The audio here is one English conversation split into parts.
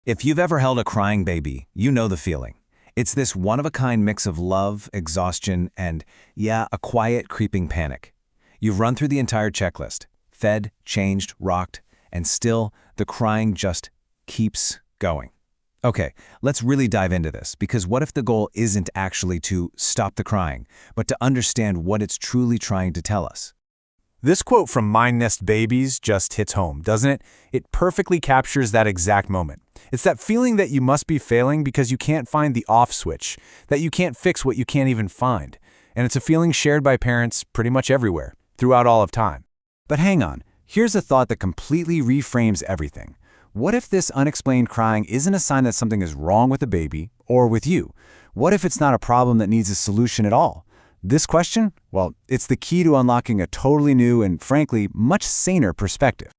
If you've ever held a crying baby, you know the feeling. It's this one-of-a-kind mix of love, exhaustion, and, yeah, a quiet, creeping panic. You've run through the entire checklist, fed, changed, rocked, and still, the crying just keeps going. Okay, let's really dive into this, because what if the goal isn't actually to stop the crying, but to understand what it's truly trying to tell us? This quote from Mind Nest Babies just hits home, doesn't it? It perfectly captures that exact moment. It's that feeling that you must be failing because you can't find the off switch, that you can't fix what you can't even find. And it's a feeling shared by parents pretty much everywhere, throughout all of time. But hang on, here's a thought that completely reframes everything. What if this unexplained crying isn't a sign that something is wrong with the baby, or with you? What if it's not a problem that needs a solution at all? This question, well, it's the key to unlocking a totally new and, frankly, much saner perspective.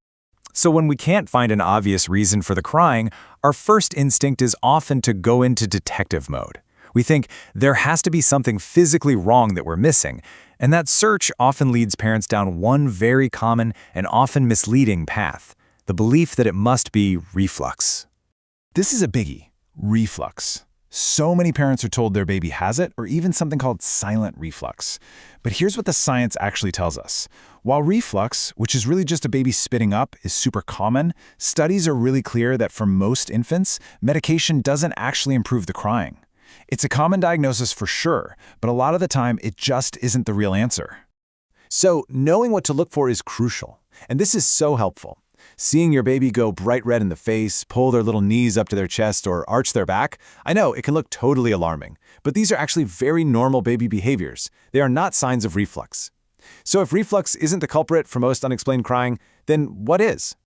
So when we can't find an obvious reason for the crying, our first instinct is often to go into detective mode. We think there has to be something physically wrong that we're missing, and that search often leads parents down one very common and often misleading path: the belief that it must be reflux. This is a biggie, reflux. So many parents are told their baby has it, or even something called silent reflux. But here's what the science actually tells us. While reflux, which is really just a baby spitting up, is super common, studies are really clear that for most infants, medication doesn't actually improve the crying. It's a common diagnosis for sure, but a lot of the time it just isn't the real answer. So, knowing what to look for is crucial, and this is so helpful. Seeing your baby go bright red in the face, pull their little knees up to their chest, or arch their back, I know it can look totally alarming, but these are actually very normal baby behaviors. They are not signs of reflux. So if reflux isn't the culprit for most unexplained crying, then what is?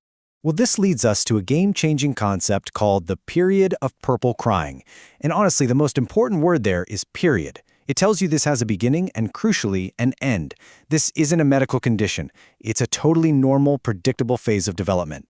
Well, this leads us to a game-changing concept called the period of purple crying. And honestly, the most important word there is period. It tells you this has a beginning and, crucially, an end. This isn't a medical condition. It's a totally normal, predictable phase of development.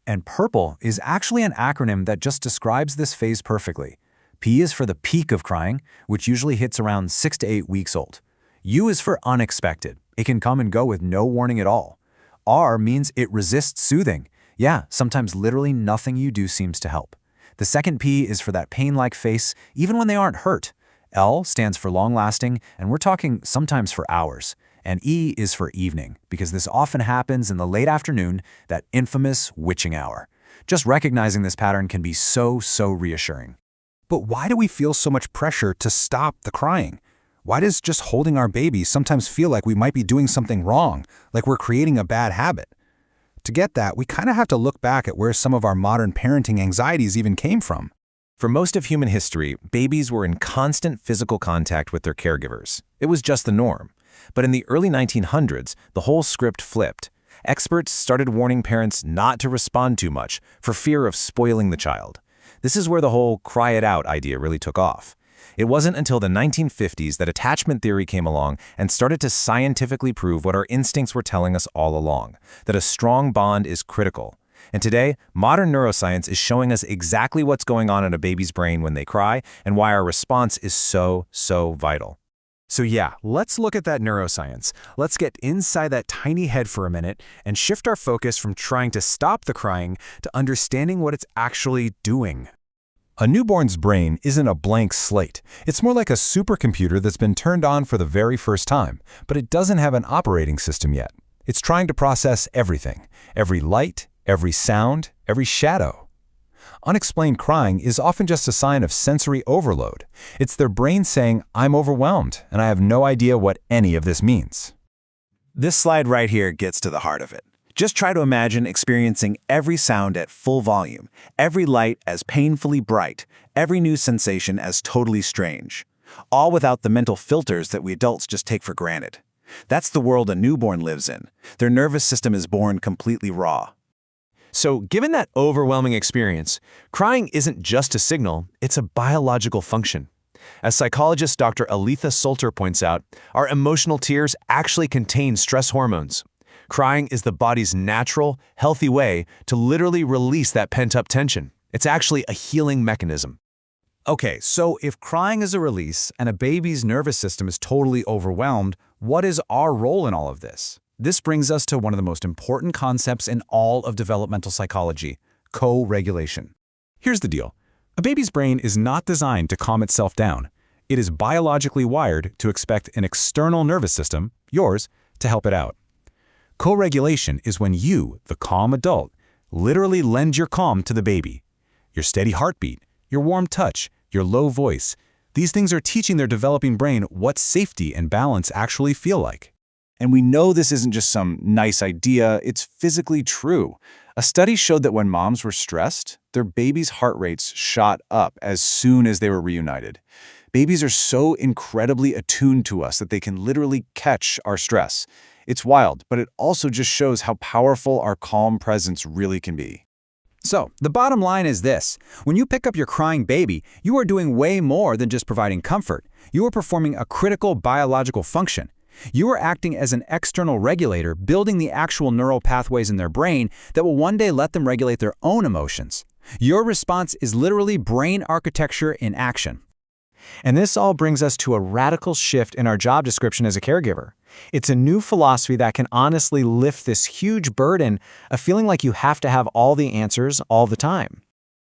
And PURPLE is actually an acronym that just describes this phase perfectly. P is for the peak of crying, which usually hits around 6 to 8 weeks old. U is for unexpected. It can come and go with no warning at all. R means it resists soothing. Yeah, sometimes literally nothing you do seems to help. The second P is for that pain-like face, even when they aren't hurt. L stands for long-lasting, and we're talking sometimes for hours. And E is for evening, because this often happens in the late afternoon, that infamous witching hour. Just recognizing this pattern can be so reassuring. But why do we feel so much pressure to stop the crying? Why does just holding our baby sometimes feel like we might be doing something wrong, like we're creating a bad habit? To get that, we kind of have to look back at where some of our modern parenting anxieties even came from. For most of human history, babies were in constant physical contact with their caregivers. It was just the norm. But in the early 1900s, the whole script flipped. Experts started warning parents not to respond too much for fear of spoiling the child. This is where the whole cry it out idea really took off. It wasn't until the 1950s that attachment theory came along and started to scientifically prove what our instincts were telling us all along, that a strong bond is critical. And today, modern neuroscience is showing us exactly what's going on in a baby's brain when they cry and why our response is so vital. So yeah, let's look at that neuroscience. Let's get inside that tiny head for a minute and shift our focus from trying to stop the crying to understanding what it's actually doing. A newborn's brain isn't a blank slate. It's more like a supercomputer that's been turned on for the very first time, but it doesn't have an operating system yet. It's trying to process everything, every light, every sound, every shadow. Unexplained crying is often just a sign of sensory overload. It's their brain saying, "I'm overwhelmed, and I have no idea what any of this means." This slide right here gets to the heart of it. Just try to imagine experiencing every sound at full volume, every light as painfully bright, every new sensation as totally strange, all without the mental filters that we adults just take for granted. That's the world a newborn lives in. Their nervous system is born completely raw. So, given that overwhelming experience, crying isn't just a signal, it's a biological function. As psychologist Dr. Aletha Solter points out, our emotional tears actually contain stress hormones. Crying is the body's natural, healthy way to literally release that pent-up tension. It's actually a healing mechanism. Okay, so if crying is a release and a baby's nervous system is totally overwhelmed, what is our role in all of this? This brings us to one of the most important concepts in all of developmental psychology: co-regulation. Here's the deal. A baby's brain is not designed to calm itself down. It is biologically wired to expect an external nervous system, yours, to help it out. Co-regulation is when you, the calm adult, literally lend your calm to the baby. Your steady heartbeat, your warm touch, your low voice, these things are teaching their developing brain what safety and balance actually feel like. And we know this isn't just some nice idea, it's physically true. A study showed that when moms were stressed, their babies' heart rates shot up as soon as they were reunited. Babies are so incredibly attuned to us that they can literally catch our stress. It's wild, but it also just shows how powerful our calm presence really can be. So, the bottom line is this. When you pick up your crying baby, you are doing way more than just providing comfort. You are performing a critical biological function. You are acting as an external regulator, building the actual neural pathways in their brain that will one day let them regulate their own emotions. Your response is literally brain architecture in action. And this all brings us to a radical shift in our job description as a caregiver. It's a new philosophy that can honestly lift this huge burden of feeling like you have to have all the answers all the time.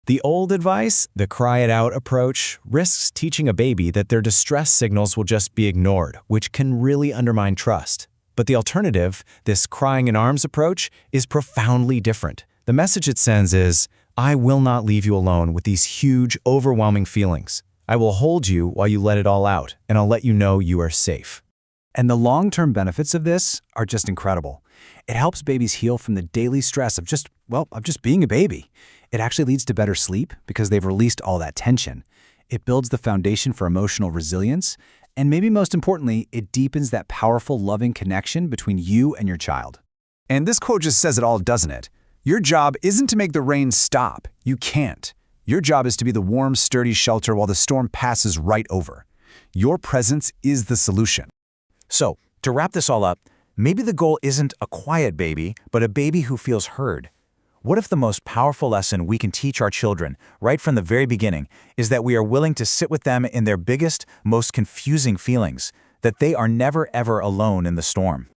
The old advice, the cry it out approach, risks teaching a baby that their distress signals will just be ignored, which can really undermine trust. But the alternative, this crying in arms approach, is profoundly different. The message it sends is, I will not leave you alone with these huge, overwhelming feelings. I will hold you while you let it all out, and I'll let you know you are safe. And the long-term benefits of this are just incredible. It helps babies heal from the daily stress of just being a baby. It actually leads to better sleep because they've released all that tension. It builds the foundation for emotional resilience, and maybe most importantly, it deepens that powerful, loving connection between you and your child. And this quote just says it all, doesn't it? Your job isn't to make the rain stop. You can't. Your job is to be the warm, sturdy shelter while the storm passes right over. Your presence is the solution. So, to wrap this all up, maybe the goal isn't a quiet baby, but a baby who feels heard. What if the most powerful lesson we can teach our children, right from the very beginning, is that we are willing to sit with them in their biggest, most confusing feelings, that they are never ever alone in the storm?